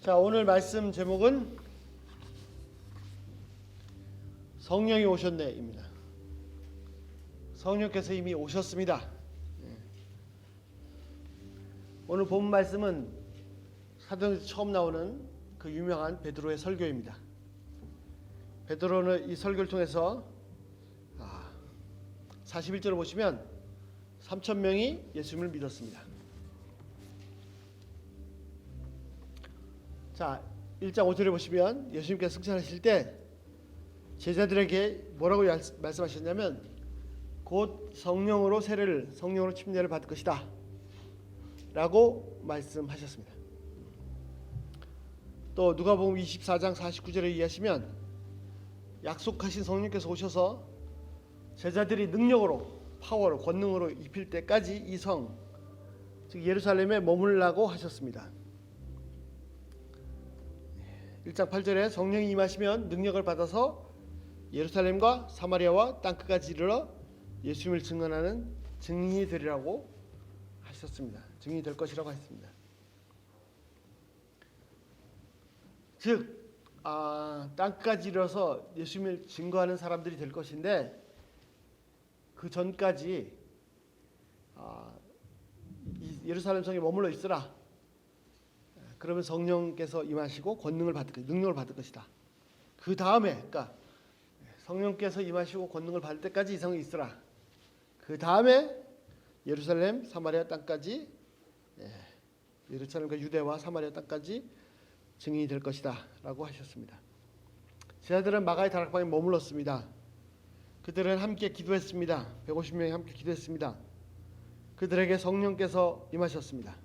자, 오늘 말씀 제목은 성령이 오셨네입니다. 성령께서 이미 오셨습니다. 오늘 본 말씀은 사도행전에서 처음 나오는 그 유명한 베드로의 설교입니다. 베드로는 이 설교를 통해서 41절을 보시면 3,000명이 예수님을 믿었습니다. 자, 1장 5절에 보시면 예수님께서 승천하실 때 제자들에게 뭐라고 말씀하셨냐면 곧 성령으로 침례를 받을 것이다 라고 말씀하셨습니다. 또 누가복음 24장 49절에 이해하시면 약속하신 성령께서 오셔서 제자들이 능력으로, 파워로, 권능으로 입힐 때까지 이 성, 즉 예루살렘에 머물라고 하셨습니다. 1장 8절에 성령이 임하시면 능력을 받아서 예루살렘과 사마리아와 땅끝까지 이르러 예수님을 증언하는 증인이 되리라고 하셨습니다. 증인이 될 것이라고 하셨습니다. 즉 땅끝까지 이르러서 예수님을 증거하는 사람들이 될 것인데 그 전까지 예루살렘 성에 머물러 있으라. 그러면 성령께서 임하시고 능력을 받을 것이다. 그 다음에, 그러니까 성령께서 임하시고 권능을 받을 때까지 이 성에 있으라. 그 다음에 예루살렘, 사마리아 땅까지, 예루살렘과 유대와 사마리아 땅까지 증인이 될 것이다라고 하셨습니다. 제자들은 마가의 다락방에 머물렀습니다. 그들은 함께 기도했습니다. 150명이 함께 기도했습니다. 그들에게 성령께서 임하셨습니다.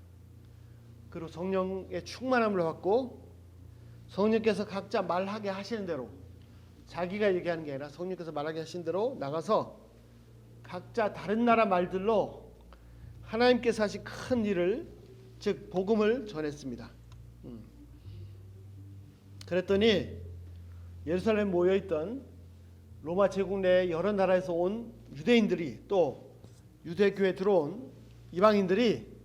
그리고 성령의 충만함을 받고 성령께서 각자 말하게 하시는 대로, 자기가 얘기하는 게 아니라 성령께서 말하게 하신 대로 나가서 각자 다른 나라 말들로 하나님께서 하신 큰 일을, 즉 복음을 전했습니다. 그랬더니 예루살렘에 모여있던 로마 제국 내 여러 나라에서 온 유대인들이, 또 유대교에 들어온 이방인들이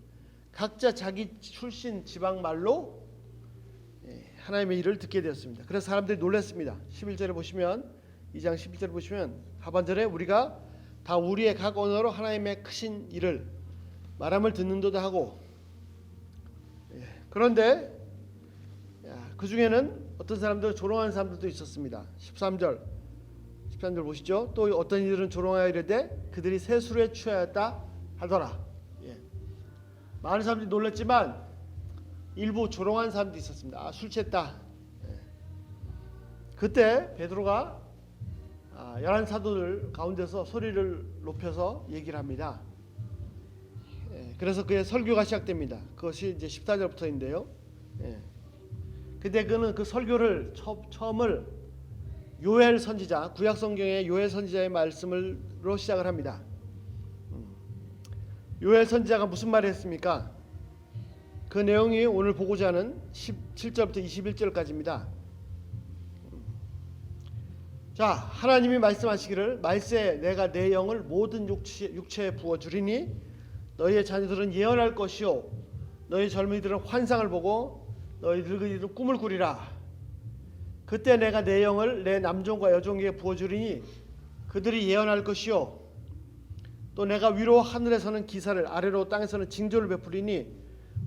각자 자기 출신 지방 말로 하나님의 일을 듣게 되었습니다. 그래서 사람들이 놀랐습니다. 11절에 보시면, 2장 11절에 보시면 하반절에 우리가 다 우리의 각 언어로 하나님의 크신 일을 말함을 듣는도다 하고, 그런데 그 중에는 어떤 사람들, 조롱하는 사람들도 있었습니다. 13절 보시죠. 또 어떤 이들은 조롱하여 이르되 그들이 세술에 취하였다 하더라. 많은 사람들이 놀랐지만 일부 조롱한 사람도 있었습니다. 술 취했다. 그때 베드로가 11 사도들 가운데서 소리를 높여서 얘기를 합니다. 그래서 그의 설교가 시작됩니다. 그것이 이제 14절부터인데요. 근데 그는 그 설교를 처음을 요엘 선지자, 구약 성경의 요엘 선지자의 말씀으로 시작을 합니다. 요엘 선지자가 무슨 말을 했습니까? 그 내용이 오늘 보고자 하는 17절부터 21절까지입니다. 자, 하나님이 말씀하시기를 말세 내가 내 영을 모든 육체에 부어주리니 너희의 자녀들은 예언할 것이요 너희 젊은이들은 환상을 보고 너희 늙은이들은 꿈을 꾸리라. 그때 내가 내 영을 내 남종과 여종에게 부어주리니 그들이 예언할 것이요 또 내가 위로 하늘에서는 기사를, 아래로 땅에서는 징조를 베푸리니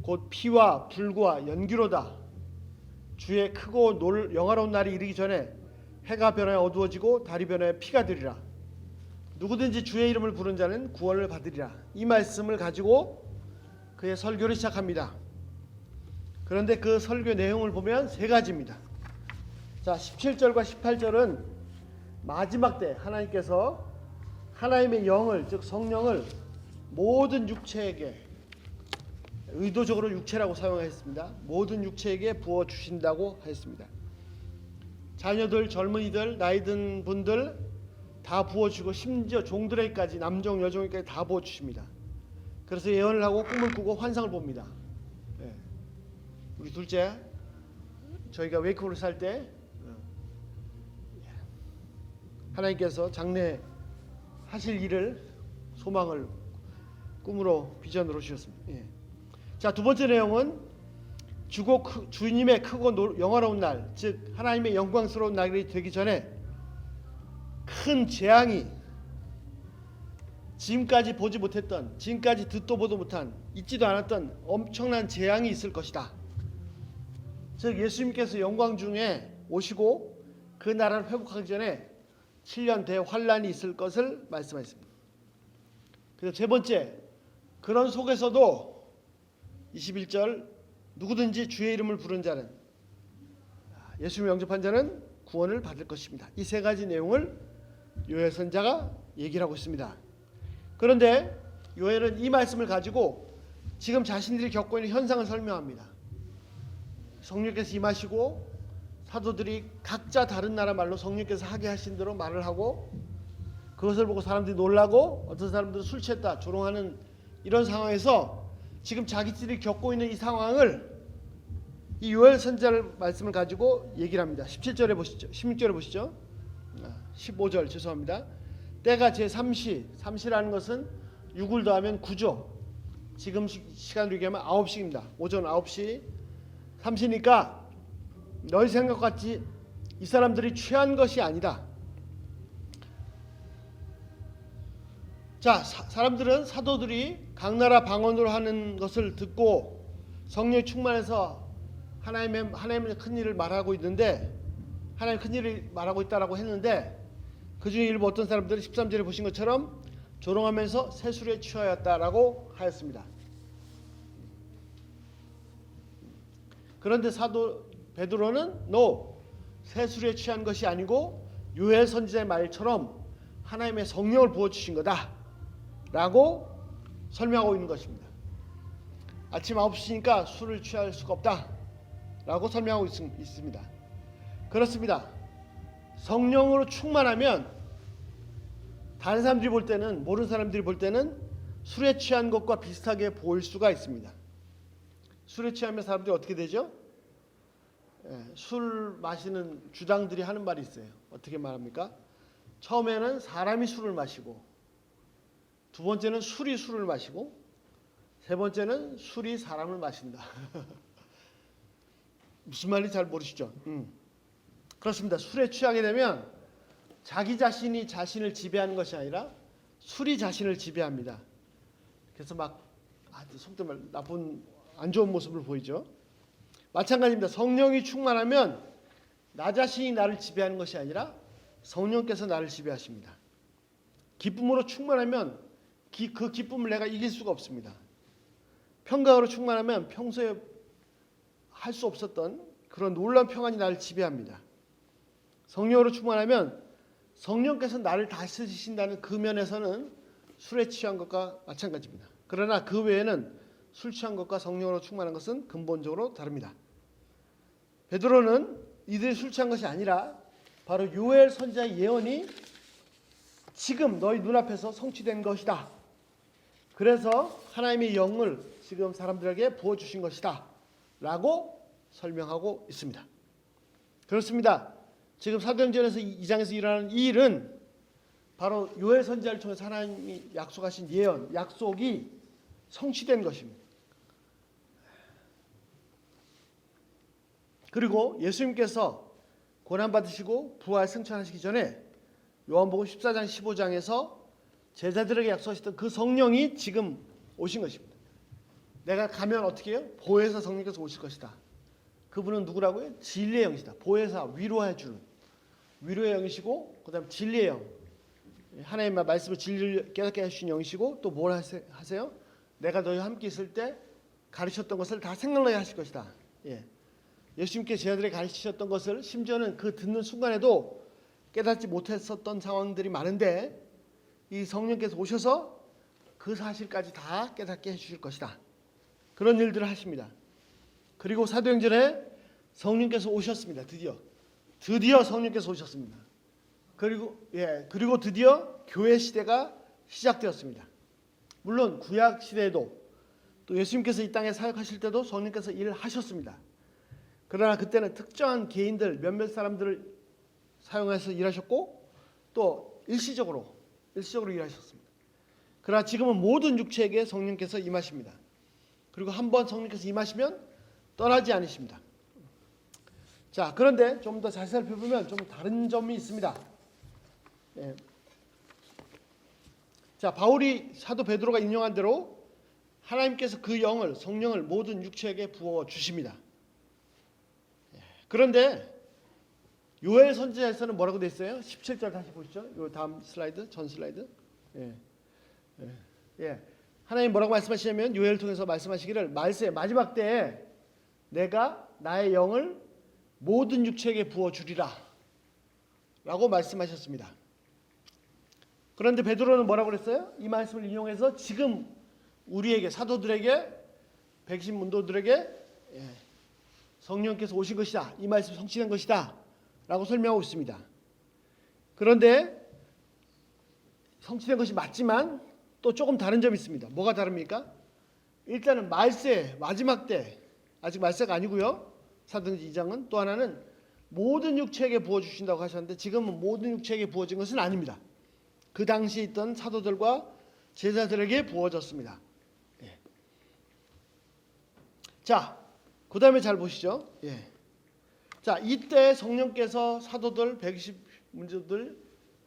곧 피와 불과 연기로다. 주의 크고 영화로운 날이 이르기 전에 해가 변하여 어두워지고 달이 변하여 피가 되리라. 누구든지 주의 이름을 부른 자는 구원을 받으리라. 이 말씀을 가지고 그의 설교를 시작합니다. 그런데 그 설교 내용을 보면 세 가지입니다. 자, 17절과 18절은 마지막 때 하나님께서 하나님의 영을, 즉 성령을 모든 육체에게, 의도적으로 육체라고 사용했습니다. 모든 육체에게 부어주신다고 했습니다. 자녀들, 젊은이들, 나이 든 분들 다 부어주고 심지어 종들에게까지, 남종, 여종에게까지 다 부어주십니다. 그래서 예언을 하고 꿈을 꾸고 환상을 봅니다. 우리 둘째, 저희가 웨이크홀을 살 때 하나님께서 장래 하실 일을, 소망을 꿈으로, 비전으로 주셨습니다. 자, 두 번째 내용은 주님의 크고 영화로운 날, 즉 하나님의 영광스러운 날이 되기 전에 큰 재앙이 지금까지 보지 못했던, 지금까지 듣도 보도 못한, 있지도 않았던 엄청난 재앙이 있을 것이다. 즉 예수님께서 영광 중에 오시고 그 나라를 회복하기 전에 7년 대환란이 있을 것을 말씀하셨습니다. 그래서 세 번째, 그런 속에서도 21절 누구든지 주의 이름을 부른 자는, 예수님을 영접한 자는 구원을 받을 것입니다. 이 세 가지 내용을 요엘 선자가 얘기를 하고 있습니다. 그런데 요엘은 이 말씀을 가지고 지금 자신들이 겪고 있는 현상을 설명합니다. 성령께서 임하시고 사도들이 각자 다른 나라 말로 성령께서 하게 하신 대로 말을 하고, 그것을 보고 사람들이 놀라고 어떤 사람들은 술 취했다 조롱하는 이런 상황에서 지금 자기들이 겪고 있는 이 상황을 이 요엘 선지자를 말씀을 가지고 얘기를 합니다. 17절에 보시죠. 16절에 보시죠. 15절 죄송합니다. 때가 제3시, 3시라는 것은 6을 더하면 9죠. 지금 시간으로 얘기하면 9시입니다. 오전 9시 3시니까 너희 생각같이 이 사람들이 취한 것이 아니다. 자, 사람들은, 사도들이 각 나라 방언으로 하는 것을 듣고 성령이 충만해서 하나님의 큰 일을 말하고 있는데, 하나님 큰 일을 말하고 있다라고 했는데, 그 중에 일부 어떤 사람들은 13절에 보신 것처럼 조롱하면서 세술에 취하였다라고 하였습니다. 그런데 사도 베드로는 세술에 취한 것이 아니고 요엘 선지자의 말처럼 하나님의 성령을 부어주신 거다라고 설명하고 있는 것입니다. 아침 9시니까 술을 취할 수가 없다라고 설명하고 있습니다. 그렇습니다. 성령으로 충만하면 다른 사람들이 볼 때는, 모르는 사람들이 볼 때는 술에 취한 것과 비슷하게 보일 수가 있습니다. 술에 취하면 사람들이 어떻게 되죠? 술 마시는 주당들이 하는 말이 있어요. 어떻게 말합니까? 처음에는 사람이 술을 마시고, 두 번째는 술이 술을 마시고, 세 번째는 술이 사람을 마신다. 무슨 말인지 잘 모르시죠? 그렇습니다. 술에 취하게 되면 자기 자신이 자신을 지배하는 것이 아니라 술이 자신을 지배합니다. 그래서 막 속된 말, 나쁜 안 좋은 모습을 보이죠. 마찬가지입니다. 성령이 충만하면 나 자신이 나를 지배하는 것이 아니라 성령께서 나를 지배하십니다. 기쁨으로 충만하면 그 기쁨을 내가 이길 수가 없습니다. 평강으로 충만하면 평소에 할 수 없었던 그런 놀라운 평안이 나를 지배합니다. 성령으로 충만하면 성령께서 나를 다스리신다는 그 면에서는 술에 취한 것과 마찬가지입니다. 그러나 그 외에는 술 취한 것과 성령으로 충만한 것은 근본적으로 다릅니다. 베드로는 이들이 술 취한 것이 아니라 바로 요엘 선지자의 예언이 지금 너희 눈앞에서 성취된 것이다. 그래서 하나님의 영을 지금 사람들에게 부어주신 것이다 라고 설명하고 있습니다. 그렇습니다. 지금 사도행전에서 2장에서 일어나는 이 일은 바로 요엘 선지자를 통해서 하나님이 약속하신 예언, 약속이 성취된 것입니다. 그리고 예수님께서 고난받으시고 부활 승천하시기 전에 요한복음 14장 15장에서 제자들에게 약속하셨던 그 성령이 지금 오신 것입니다. 내가 가면 어떻게 해요? 보혜사 성령께서 오실 것이다. 그분은 누구라고요? 진리의 영이시다. 보혜사, 위로해 주는 위로의 영이시고, 그 다음 진리의 영, 하나님의 말씀을 진리를 깨닫게 해주신 영이시고, 또 뭘 하세요? 내가 너희와 함께 있을 때 가르쳤던 것을 다 생각나게 하실 것이다. 예수님께 제자들에게 가르치셨던 것을 심지어는 그 듣는 순간에도 깨닫지 못했었던 상황들이 많은데 이 성령께서 오셔서 그 사실까지 다 깨닫게 해주실 것이다. 그런 일들을 하십니다. 그리고 사도행전에 성령께서 오셨습니다. 드디어 성령께서 오셨습니다. 그리고 드디어 교회 시대가 시작되었습니다. 물론 구약 시대에도 또 예수님께서 이 땅에 사역하실 때도 성령께서 일을 하셨습니다. 그러나 그때는 특정한 개인들, 몇몇 사람들을 사용해서 일하셨고 또 일시적으로 일하셨습니다. 그러나 지금은 모든 육체에게 성령께서 임하십니다. 그리고 한번 성령께서 임하시면 떠나지 않으십니다. 자, 그런데 좀 더 자세히 살펴보면 좀 다른 점이 있습니다. 예. 자, 바울이 사도 베드로가 인용한 대로 하나님께서 그 영을, 성령을 모든 육체에게 부어 주십니다. 예. 그런데 요엘 선지자에서는 뭐라고 돼 있어요? 17절 다시 보시죠. 요 다음 슬라이드, 전 슬라이드. 예. 예. 예. 하나님 뭐라고 말씀하시냐면 요엘을 통해서 말씀하시기를 말세 마지막 때에 내가 나의 영을 모든 육체에게 부어 주리라 라고 말씀하셨습니다. 그런데 베드로는 뭐라고 그랬어요? 이 말씀을 인용해서 지금 우리에게, 사도들에게, 백신 문도들에게 성령께서 오신 것이다, 이 말씀이 성취된 것이다 라고 설명하고 있습니다. 그런데 성취된 것이 맞지만 또 조금 다른 점이 있습니다. 뭐가 다릅니까? 일단은 말세 마지막 때, 아직 말세가 아니고요, 사도행전 2장은 또 하나는 모든 육체에게 부어주신다고 하셨는데 지금은 모든 육체에게 부어진 것은 아닙니다. 그 당시에 있던 사도들과 제자들에게 부어졌습니다. 예. 자, 그 다음에 잘 보시죠. 예. 자, 이때 성령께서 사도들 120문제들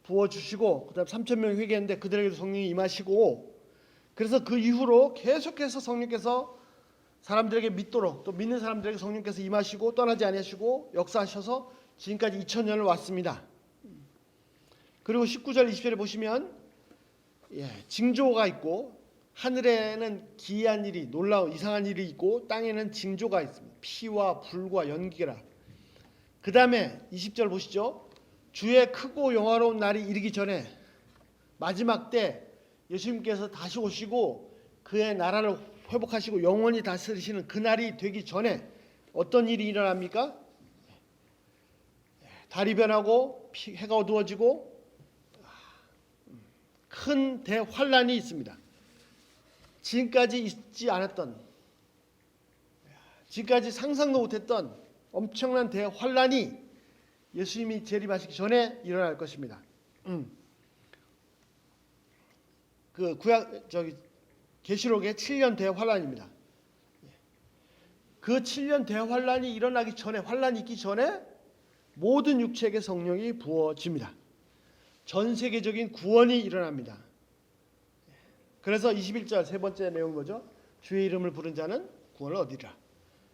부어주시고 그 다음 3,000명이 회개했는데 그들에게도 성령이 임하시고, 그래서 그 이후로 계속해서 성령께서 사람들에게 믿도록, 또 믿는 사람들에게 성령께서 임하시고 떠나지 아니하시고 역사하셔서 지금까지 2000년을 왔습니다. 그리고 19절 20절에 보시면 징조가 있고, 하늘에는 기이한 일이, 놀라운 이상한 일이 있고 땅에는 징조가 있습니다. 피와 불과 연기라. 그 다음에 20절 보시죠. 주의 크고 영화로운 날이 이르기 전에, 마지막 때 예수님께서 다시 오시고 그의 나라를 회복하시고 영원히 다스리시는 그날이 되기 전에 어떤 일이 일어납니까? 달이 변하고 해가 어두워지고 큰 대환란이 있습니다. 지금까지 있지 않았던, 지금까지 상상도 못했던 엄청난 대환란이 예수님이 재림하시기 전에 일어날 것입니다. 그 계시록의 7년 대환란입니다. 그 7년 대환란이 일어나기 전에, 환란이 있기 전에 모든 육체에게 성령이 부어집니다. 전 세계적인 구원이 일어납니다. 그래서 21절 세 번째 내용은 뭐죠? 주의 이름을 부른 자는 구원을 얻으리라.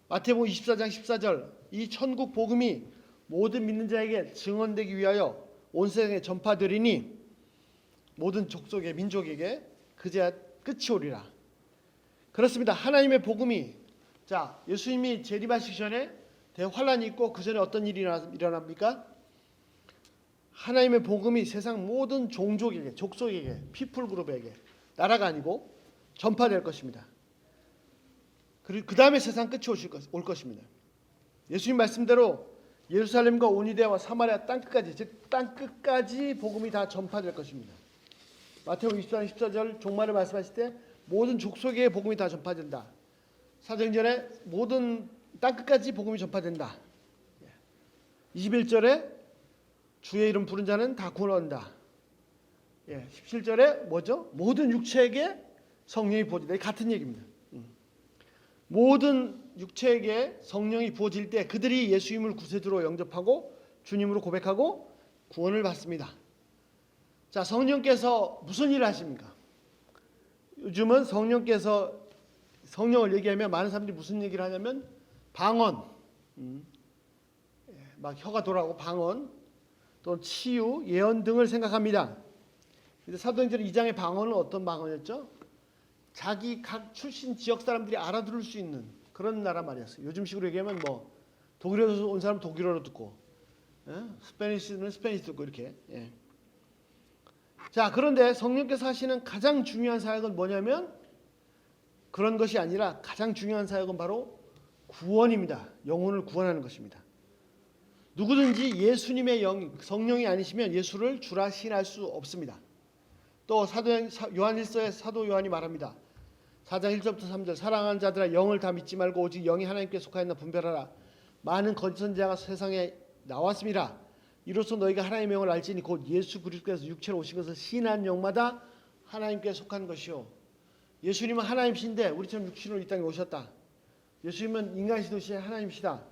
마태복음 24장 14절, 이 천국 복음이 모든 믿는 자에게 증언되기 위하여 온 세상에 전파되리니 모든 족속의 민족에게 그제야 끝이 오리라. 그렇습니다. 하나님의 복음이, 자, 예수님이 재림하시기 전에 대환란이 있고 그 전에 어떤 일이 일어납니까? 하나님의 복음이 세상 모든 종족에게, 족속에게, 피플 그룹에게, 나라가 아니고 전파될 것입니다. 그리고 그 다음에 세상 끝이 올 것입니다. 예수님 말씀대로 예루살렘과 온 유대와 사마리아 땅끝까지, 즉 땅끝까지 복음이 다 전파될 것입니다. 마태복음 24장 14절 종말을 말씀하실 때 모든 족속에 복음이 다 전파된다. 사도행전에 모든 땅끝까지 복음이 전파된다. 21절에 주의 이름 부른 자는 다 구원 얻는다. 17절에 뭐죠? 모든 육체에게 성령이 부어진다. 같은 얘기입니다. 모든 육체에게 성령이 부어질 때 그들이 예수님을 구세주로 영접하고 주님으로 고백하고 구원을 받습니다. 자, 성령께서 무슨 일을 하십니까? 요즘은 성령께서, 성령을 얘기하면 많은 사람들이 무슨 얘기를 하냐면 방언, 막 혀가 돌아오고 방언, 또 치유, 예언 등을 생각합니다. 근데 사도행전 2장의 방언은 어떤 방언이었죠? 자기 각 출신 지역 사람들이 알아들을 수 있는 그런 나라 말이었어요. 요즘식으로 얘기하면 뭐 독일에서 온 사람 독일어로 듣고, 스페니시는 스페니시 듣고 이렇게. 자, 그런데 성령께서 하시는 가장 중요한 사역은 뭐냐면 그런 것이 아니라 가장 중요한 사역은 바로 구원입니다. 영혼을 구원하는 것입니다. 누구든지 예수님의 성령이 아니시면 예수를 주라 시인할 수 없습니다. 또 요한일서에 사도 요한이 말합니다. 4장 1절부터 3절, 사랑하는 자들아 영을 다 믿지 말고 오직 영이 하나님께 속하였나 분별하라. 많은 거짓 선지자가 세상에 나왔습니다. 이로써 너희가 하나님의 영을 알지니 곧 예수 그리스도께서 육체로 오신 것을 시인한 영마다 하나님께 속한 것이요. 예수님은 하나님이신데 우리처럼 육신으로 이 땅에 오셨다. 예수님은 인간이시듯이 하나님이시다.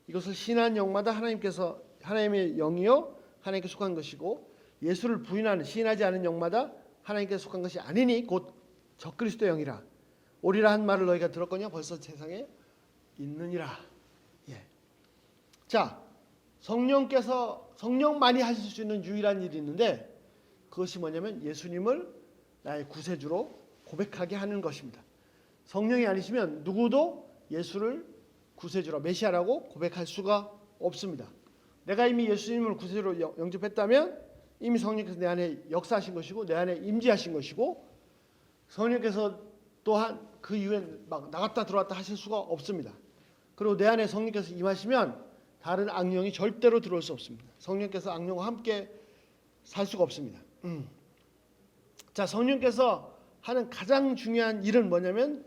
이것을 신한 영마다 하나님께서 하나님의 영이요 하나님께 속한 것이고 예수를 부인하는 시인하지 않은 영마다 하나님께 속한 것이 아니니 곧 적그리스도 영이라. 오리라 한 말을 너희가 들었거니와 벌써 세상에 있느니라. 예. 자, 성령만이 하실 수 있는 유일한 일이 있는데 그것이 뭐냐면 예수님을 나의 구세주로 고백하게 하는 것입니다. 성령이 아니시면 누구도 예수를 구세주라 메시아라고 고백할 수가 없습니다. 내가 이미 예수님을 구세주로 영접했다면 이미 성령께서 내 안에 역사하신 것이고 내 안에 임재하신 것이고 성령께서 또한 그 이후에 막 나갔다 들어왔다 하실 수가 없습니다. 그리고 내 안에 성령께서 임하시면 다른 악령이 절대로 들어올 수 없습니다. 성령께서 악령과 함께 살 수가 없습니다. 자, 성령께서 하는 가장 중요한 일은 뭐냐면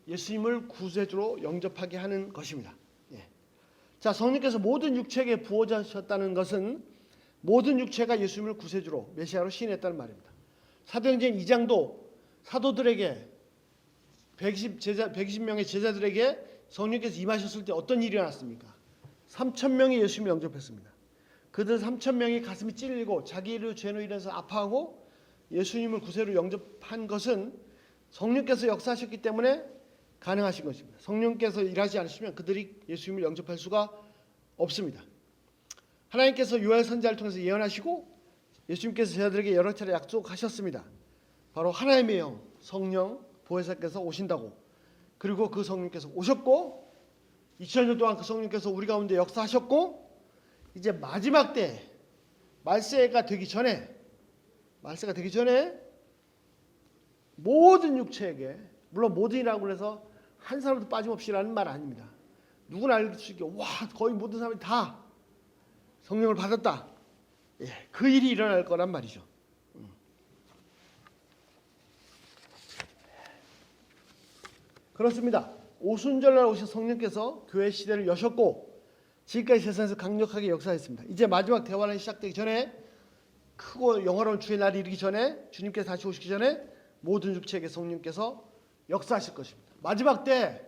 예수님을 구세주로 영접하게 하는 것입니다. 예. 자, 성령께서 모든 육체에게 부어주셨다는 것은 모든 육체가 예수님을 구세주로 메시아로 시인했다는 말입니다. 사도행전 2장도 사도들에게 120명의 제자들에게 성령께서 임하셨을 때 어떤 일이 일어났습니까? 3,000명이 예수님을 영접했습니다. 그들 3,000명이 가슴이 찔리고 자기의 죄로 인해서 아파하고 예수님을 구세주로 영접한 것은 성령께서 역사하셨기 때문에 가능하신 것입니다. 성령께서 일하지 않으시면 그들이 예수님을 영접할 수가 없습니다. 하나님께서 요엘 선지자를 통해서 예언하시고 예수님께서 제자들에게 여러 차례 약속하셨습니다. 바로 하나님의 영, 성령, 보혜사께서 오신다고. 그리고 그 성령께서 오셨고 2000년 동안 그 성령께서 우리 가운데 역사하셨고 이제 마지막 때 말세가 되기 전에 모든 육체에게, 물론 모든이라고 해서 한 사람도 빠짐없이라는 말 아닙니다. 누구나 알 수 있게 와 거의 모든 사람이 다 성령을 받았다. 예, 그 일이 일어날 거란 말이죠. 그렇습니다. 오순절날 오신 성령께서 교회 시대를 여셨고 지금까지 세상에서 강력하게 역사했습니다. 이제 마지막 대환란이 시작되기 전에 크고 영화로운 주의 날이 이르기 전에 주님께서 다시 오시기 전에 모든 육체에게 성령께서 역사하실 것입니다. 마지막 때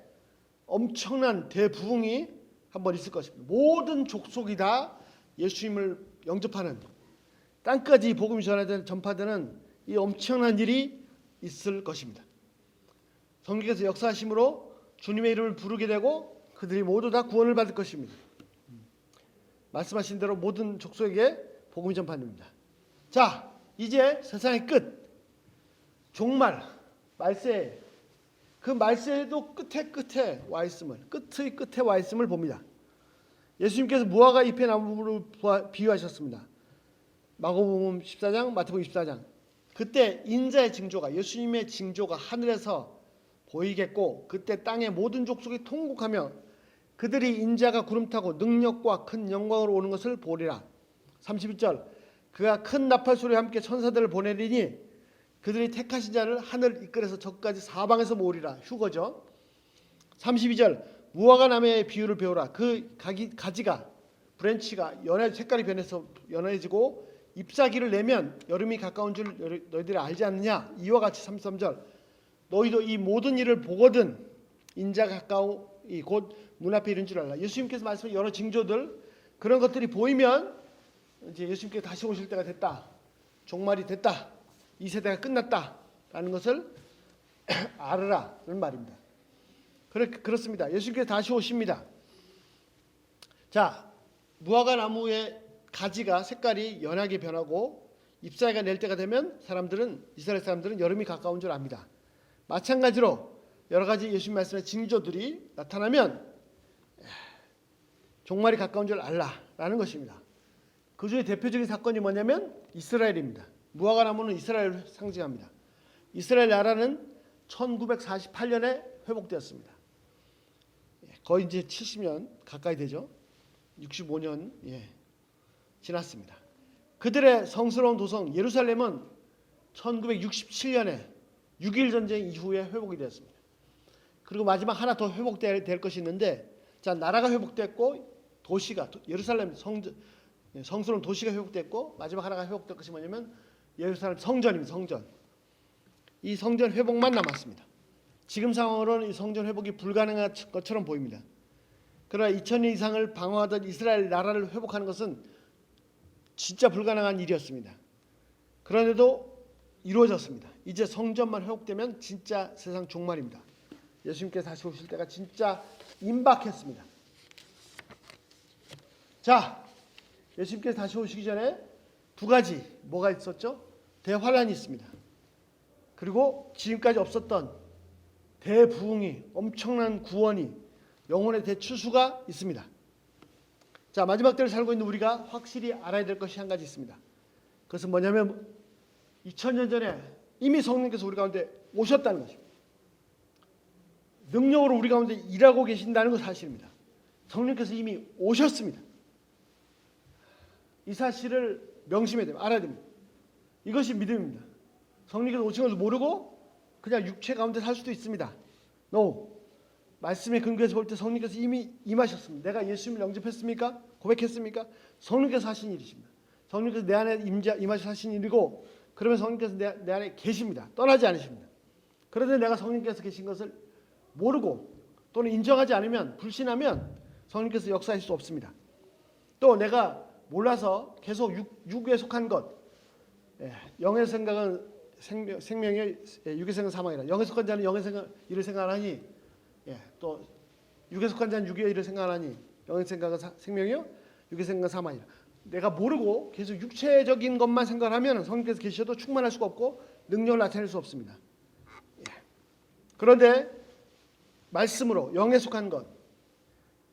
엄청난 대부흥이 한번 있을 것입니다. 모든 족속이 다 예수님을 영접하는 땅까지 복음이 전파되는 이 엄청난 일이 있을 것입니다. 성령께서 역사하심으로 주님의 이름을 부르게 되고 그들이 모두 다 구원을 받을 것입니다. 말씀하신 대로 모든 족속에게 복음이 전파됩니다. 자, 이제 세상의 끝, 종말, 말세, 그 말세도 끝에 와 있음을, 끝의 끝에 와 있음을 봅니다. 예수님께서 무화과 잎의 나무를 비유하셨습니다. 마가복음 14장, 마태복음 24장. 그때 인자의 징조가, 예수님의 징조가 하늘에서 보이겠고 그때 땅의 모든 족속이 통곡하며 그들이 인자가 구름 타고 능력과 큰 영광으로 오는 것을 보리라. 31절 그가 큰 나팔 소리와 함께 천사들을 보내리니 그들이 택하신 자를 하늘 이끌어서 저까지 사방에서 모으리라. 휴거죠. 32절 무화과 나무의 비유를 배우라. 그 가지가 브랜치가 색깔이 변해서 연해지고 잎사귀를 내면 여름이 가까운 줄 너희들이 알지 않느냐. 이와 같이 33절 너희도 이 모든 일을 보거든 인자가 가까이 곧 문 앞에 이른 줄 알라. 예수님께서 말씀하신 여러 징조들 그런 것들이 보이면 이제 예수님께서 다시 오실 때가 됐다. 종말이 됐다. 이 세대가 끝났다라는 것을 알으라는 말입니다. 그렇습니다. 예수님께서 다시 오십니다. 자, 무화과 나무의 가지가 색깔이 연하게 변하고 잎사귀가 낼 때가 되면 이스라엘 사람들은 여름이 가까운 줄 압니다. 마찬가지로 여러 가지 예수님 말씀의 징조들이 나타나면 종말이 가까운 줄 알라라는 것입니다. 그 중에 대표적인 사건이 뭐냐면 이스라엘입니다. 무화과 나무는 이스라엘을 상징합니다. 이스라엘 나라는 1948년에 회복되었습니다. 거의 이제 70년 가까이 되죠. 65년 지났습니다. 그들의 성스러운 도성 예루살렘은 1967년에 6.1 전쟁 이후에 회복이 되었습니다. 그리고 마지막 하나 더 회복될 것이 있는데, 자, 나라가 회복됐고 도시가 예루살렘 성스러운 도시가 회복됐고 마지막 하나가 회복될 것이 뭐냐면 예루살렘 성전입니다. 성전. 이 성전 회복만 남았습니다. 지금 상황으로는 이 성전 회복이 불가능한 것처럼 보입니다. 그러나 2000년 이상을 방어하던 이스라엘 나라를 회복하는 것은 진짜 불가능한 일이었습니다. 그런데도 이루어졌습니다. 이제 성전만 회복되면 진짜 세상 종말입니다. 예수님께서 다시 오실 때가 진짜 임박했습니다. 자, 예수님께서 다시 오시기 전에 두 가지 뭐가 있었죠? 대환란이 있습니다. 그리고 지금까지 없었던 대부흥이, 엄청난 구원이, 영혼의 대추수가 있습니다. 자, 마지막 때를 살고 있는 우리가 확실히 알아야 될 것이 한 가지 있습니다. 그것은 뭐냐면 2000년 전에 이미 성령께서 우리 가운데 오셨다는 것입니다. 능력으로 우리 가운데 일하고 계신다는 것 사실입니다. 성령께서 이미 오셨습니다. 이 사실을 명심해야 됩니다. 알아야 됩니다. 이것이 믿음입니다. 성령께서 오신 것을 모르고 그냥 육체 가운데 살 수도 있습니다. No. 말씀의 근거에서 볼 때 성령께서 이미 임하셨습니다. 내가 예수님을 영접했습니까? 고백했습니까? 성령께서 하신 일이십니다. 성령께서 내 안에 임하셔서 하신 일이고, 그러면 성령께서 내 안에 계십니다. 떠나지 않으십니다. 그런데 내가 성령께서 계신 것을 모르고 또는 인정하지 않으면, 불신하면 성령께서 역사할 수 없습니다. 또 내가 몰라서 계속 육에 속한 것, 영의 생각은 생명이, 육의 생각은 사망이라. 영에 속한 자는 영의 생각 일을 생각하니, 또 육에 속한 자는 육의 일을 생각하니, 영의 생각은 생명이요, 육의 생각은 사망이라. 내가 모르고 계속 육체적인 것만 생각하면 성령께서 계셔도 충만할 수가 없고 능력을 나타낼 수 없습니다. 그런데 말씀으로, 영에 속한 것,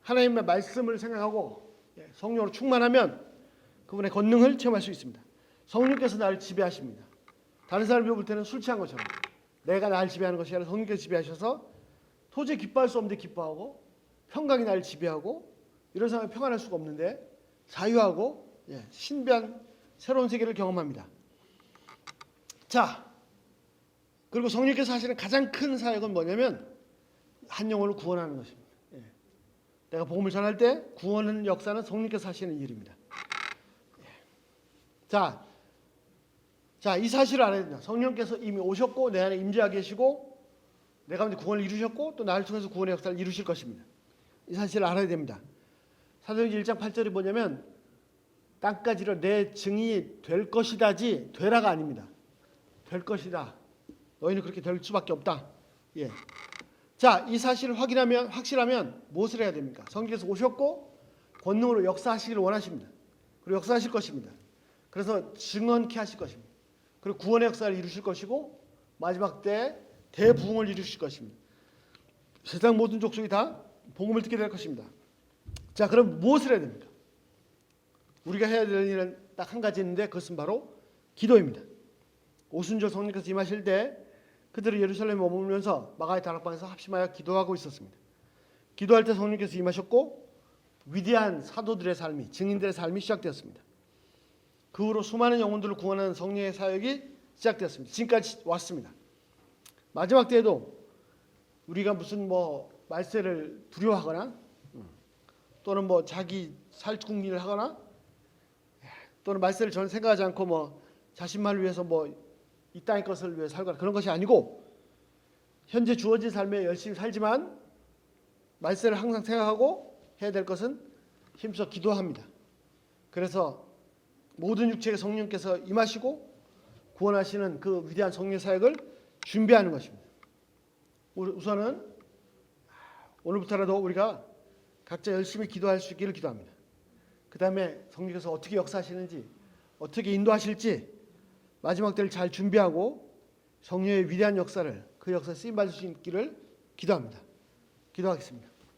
하나님의 말씀을 생각하고 성령으로 충만하면 그분의 권능을 체험할 수 있습니다. 성령께서 나를 지배하십니다. 다른 사람이 볼 때는 술 취한 것처럼 내가 나를 지배하는 것이 아니라 성령께서 지배하셔서 도저히 기뻐할 수 없는데 기뻐하고, 평강이 나를 지배하고, 이런 사람이 평안할 수가 없는데 자유하고 신비한 새로운 세계를 경험합니다. 자, 그리고 성령께서 하시는 가장 큰 사역은 뭐냐면 한 영혼을 구원하는 것입니다. 내가 복음을 전할 때 구원의 역사는 성령께서 하시는 일입니다. 자, 이 사실을 알아야 됩니다. 성령께서 이미 오셨고 내 안에 임재하 계시고 내 가운데 구원을 이루셨고 또 나를 통해서 구원의 역사를 이루실 것입니다. 이 사실을 알아야 됩니다. 사도행전 1장 8절이 뭐냐면 땅까지로 내 증인이 될 것이다지 되라가 아닙니다. 될 것이다. 너희는 그렇게 될 수밖에 없다. 자, 이 사실을 확실하면 무엇을 해야 됩니까? 성령께서 오셨고 권능으로 역사하시기를 원하십니다. 그리고 역사하실 것입니다. 그래서 증언케 하실 것입니다. 그리고 구원의 역사를 이루실 것이고 마지막 때 대부흥을 이루실 것입니다. 세상 모든 족속이 다 복음을 듣게 될 것입니다. 자, 그럼 무엇을 해야 됩니까? 우리가 해야 될 일은 딱 한 가지 있는데 그것은 바로 기도입니다. 오순절 성령께서 임하실 때 그들은 예루살렘에 머물면서 마가의 다락방에서 합심하여 기도하고 있었습니다. 기도할 때 성령께서 임하셨고 위대한 사도들의 삶이, 증인들의 삶이 시작되었습니다. 그 후로 수많은 영혼들을 구원하는 성령의 사역이 시작되었습니다. 지금까지 왔습니다. 마지막 때에도 우리가 무슨 말세를 두려워하거나 또는 자기 살궁리를 하거나 또는 말세를 전혀 생각하지 않고 자신만을 위해서 이 땅의 것을 위해 살거나 그런 것이 아니고 현재 주어진 삶에 열심히 살지만 말세를 항상 생각하고 해야 될 것은 힘써 기도합니다. 그래서 모든 육체의 성령께서 임하시고 구원하시는 그 위대한 성령 사역을 준비하는 것입니다. 우선은 오늘부터라도 우리가 각자 열심히 기도할 수 있기를 기도합니다. 그 다음에 성령께서 어떻게 역사하시는지, 어떻게 인도하실지 마지막 때를 잘 준비하고 성령의 위대한 역사를, 그 역사에 쓰임받을 수 있기를 기도합니다. 기도하겠습니다.